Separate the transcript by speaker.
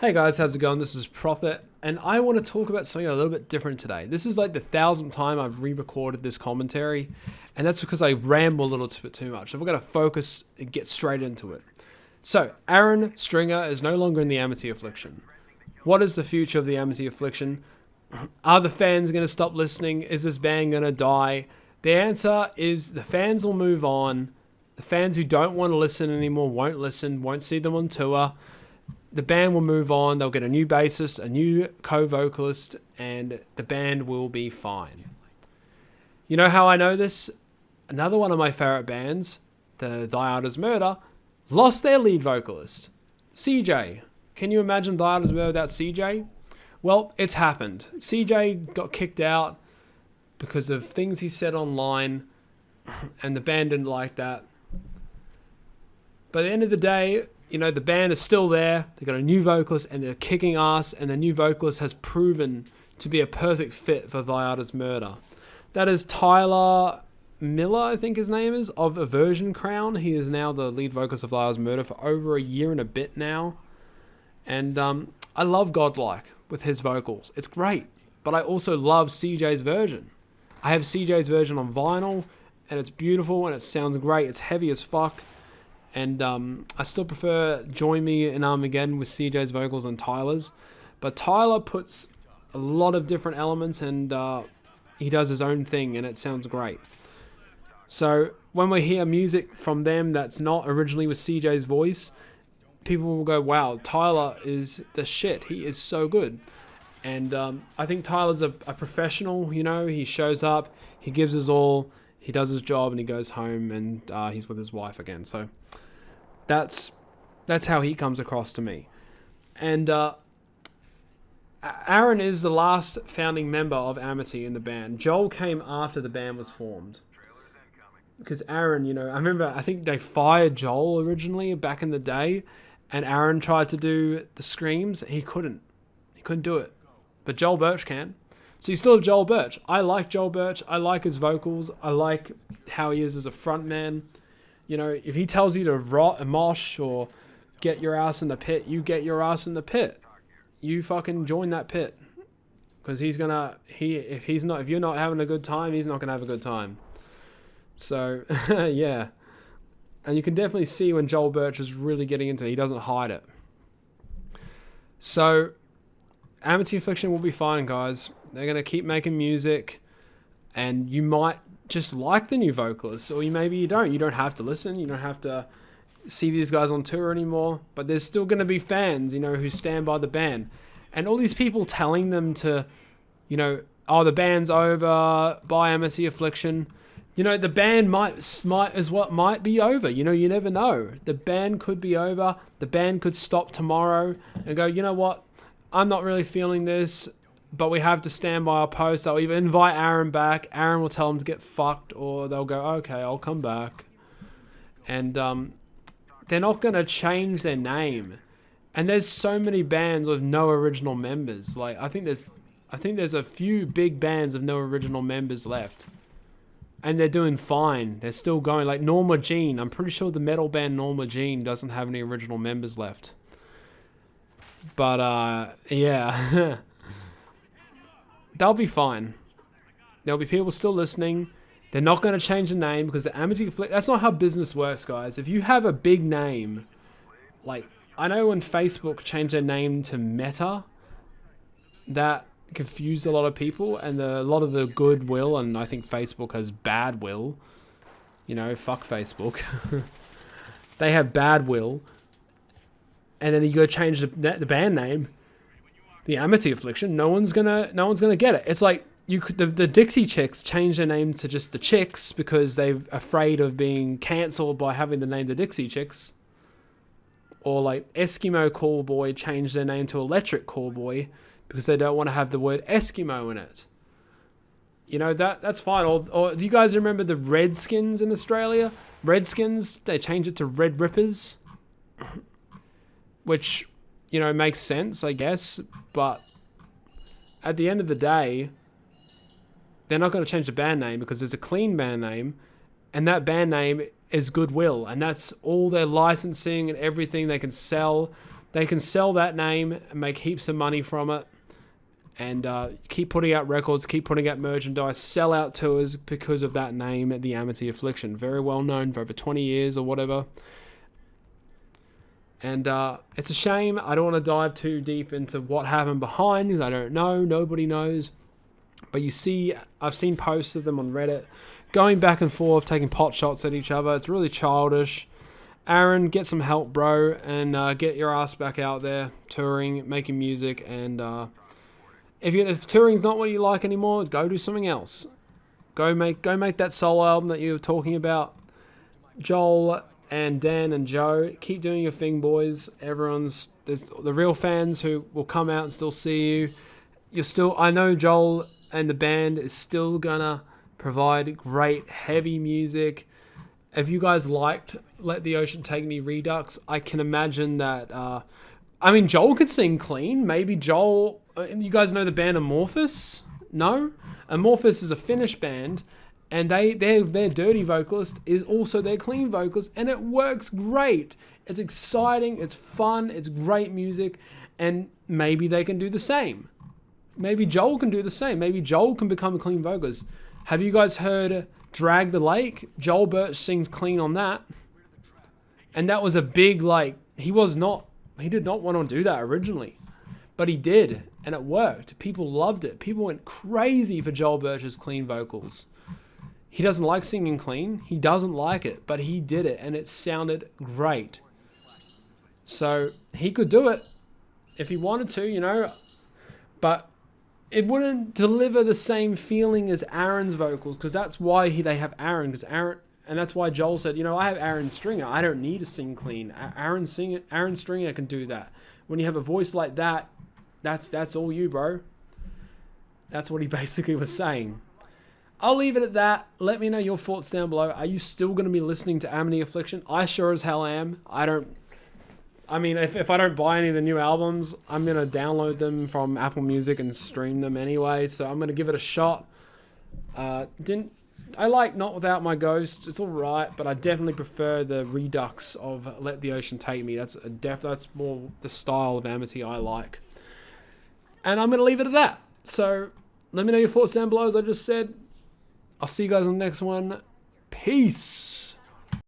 Speaker 1: Hey guys, how's it going? This is Prophet, and I want to talk about something a little bit different today. This is like the 1000th time I've re-recorded this commentary, and that's because I ramble a little bit too much. So we're going to focus and get straight into it. So, Ahren Stringer is no longer in the Amity Affliction. What is the future of the Amity Affliction? Are the fans going to stop listening? Is this band going to die? The answer is the fans will move on. The fans who don't want to listen anymore won't listen, won't see them on tour. The band will move on. They'll get a new bassist, a new co-vocalist, and the band will be fine. You know how I know this? Another one of my favorite bands, the Thy Art Is Murder, lost their lead vocalist, CJ. Can you imagine Thy Art Is Murder without CJ? Well, it's happened. CJ got kicked out because of things he said online, and the band didn't like that. But at the end of the day, you know, the band is still there. They got a new vocalist and they're kicking ass, and the new vocalist has proven to be a perfect fit for Thy Art Is Murder. That is Tyler Miller, I think his name is, of Aversion Crown. He is now the lead vocalist of Thy Art Is Murder for over a year and a bit now. And I love Godlike with his vocals. It's great. But I also love CJ's version. I have CJ's version on vinyl, and it's beautiful and it sounds great. It's heavy as fuck. And I still prefer Join Me in Armageddon with CJ's vocals and Tyler's. But Tyler puts a lot of different elements, and he does his own thing, and it sounds great. So when we hear music from them that's not originally with CJ's voice, people will go, wow, Tyler is the shit. He is so good. And I think Tyler's a professional, you know. He shows up, he gives his all, he does his job, and he goes home, and he's with his wife again. So that's how he comes across to me. And Ahren is the last founding member of Amity in the band. Joel came after the band was formed. Because Ahren, you know, I think they fired Joel originally back in the day, and Ahren tried to do the screams. He couldn't do it. But Joel Birch can. So you still have Joel Birch. I like Joel Birch. I like his vocals. I like how he is as a frontman. You know, if he tells you to rot a mosh or get your ass in the pit, you get your ass in the pit. You fucking join that pit. Because if you're not having a good time, he's not going to have a good time. So, yeah. And you can definitely see when Joel Birch is really getting into it. He doesn't hide it. So, Amity Affliction will be fine, guys. They're going to keep making music. And you might just like the new vocalists, or maybe you don't. You don't have to listen. You don't have to see these guys on tour anymore. But there's still going to be fans, you know, who stand by the band. And all these people telling them to, you know, oh, the band's over, buy Amity Affliction. You know, the band might be over. You know, you never know. The band could be over. The band could stop tomorrow and go, you know what? I'm not really feeling this, but we have to stand by our post. They'll either invite Ahren back. Ahren will tell them to get fucked, or they'll go, okay, I'll come back. And they're not going to change their name. And there's so many bands with no original members. Like, I think there's a few big bands with no original members left. And they're doing fine. They're still going. Like Norma Jean. I'm pretty sure the metal band Norma Jean doesn't have any original members left. But, yeah. They'll be fine. There'll be people still listening. They're not going to change the name because the Amity Affliction... That's not how business works, guys. If you have a big name... Like, I know when Facebook changed their name to Meta, that confused a lot of people, and a lot of the goodwill, and I think Facebook has bad will. You know, fuck Facebook. They have bad will. And then you go change the band name, the Amity Affliction. No one's gonna get it. It's like the Dixie Chicks changed their name to just the Chicks because they're afraid of being cancelled by having the name the Dixie Chicks. Or like Eskimo Callboy changed their name to Electric Callboy because they don't want to have the word Eskimo in it. You know, that's fine. Or do you guys remember the Redskins in Australia? Redskins, they changed it to Red Rippers. Which, you know, makes sense, I guess. But at the end of the day, they're not going to change the band name because there's a clean band name. And that band name is Goodwill. And that's all their licensing and everything they can sell. they can sell that name and make heaps of money from it, and keep putting out records, keep putting out merchandise, sell out tours because of that name, the Amity Affliction. Very well known for over 20 years or whatever. And it's a shame. I don't want to dive too deep into what happened behind, because I don't know. Nobody knows. But you see, I've seen posts of them on Reddit going back and forth, taking pot shots at each other. It's really childish. Ahren, get some help, bro, and get your ass back out there, touring, making music. And if touring's not what you like anymore, go do something else. Go make that solo album that you were talking about. Joel and Dan and Joe, keep doing your thing, boys. There's the real fans who will come out and still see you. I know Joel and the band is still gonna provide great heavy music. If you guys liked Let the Ocean Take Me Redux, I can imagine that Joel could sing clean. Maybe Joel, you guys know the band Amorphous? No? Amorphous is a Finnish band, and their dirty vocalist is also their clean vocalist, and it works great. It's exciting, it's fun, it's great music, and maybe they can do the same. Maybe Joel can do the same. Maybe Joel can become a clean vocalist. Have you guys heard Drag the Lake? Joel Birch sings clean on that. And that was a big, he did not want to do that originally. But he did, and it worked. People loved it. People went crazy for Joel Birch's clean vocals. He doesn't like singing clean. He doesn't like it, but he did it, and it sounded great. So he could do it if he wanted to, but it wouldn't deliver the same feeling as Ahren's vocals, because that's why they have Ahren, and that's why Joel said, I have Ahren Stringer. I don't need to sing clean. Ahren Stringer can do that. When you have a voice like that, that's all you, bro. That's what he basically was saying. I'll leave it at that. Let me know your thoughts down below. Are you still going to be listening to Amity Affliction? I sure as hell am. If I don't buy any of the new albums, I'm going to download them from Apple Music and stream them anyway. So I'm going to give it a shot. I like Not Without My Ghost. It's all right, but I definitely prefer the redux of Let the Ocean Take Me. That's more the style of Amity I like. And I'm going to leave it at that. So let me know your thoughts down below, as I just said. I'll see you guys on the next one. Peace.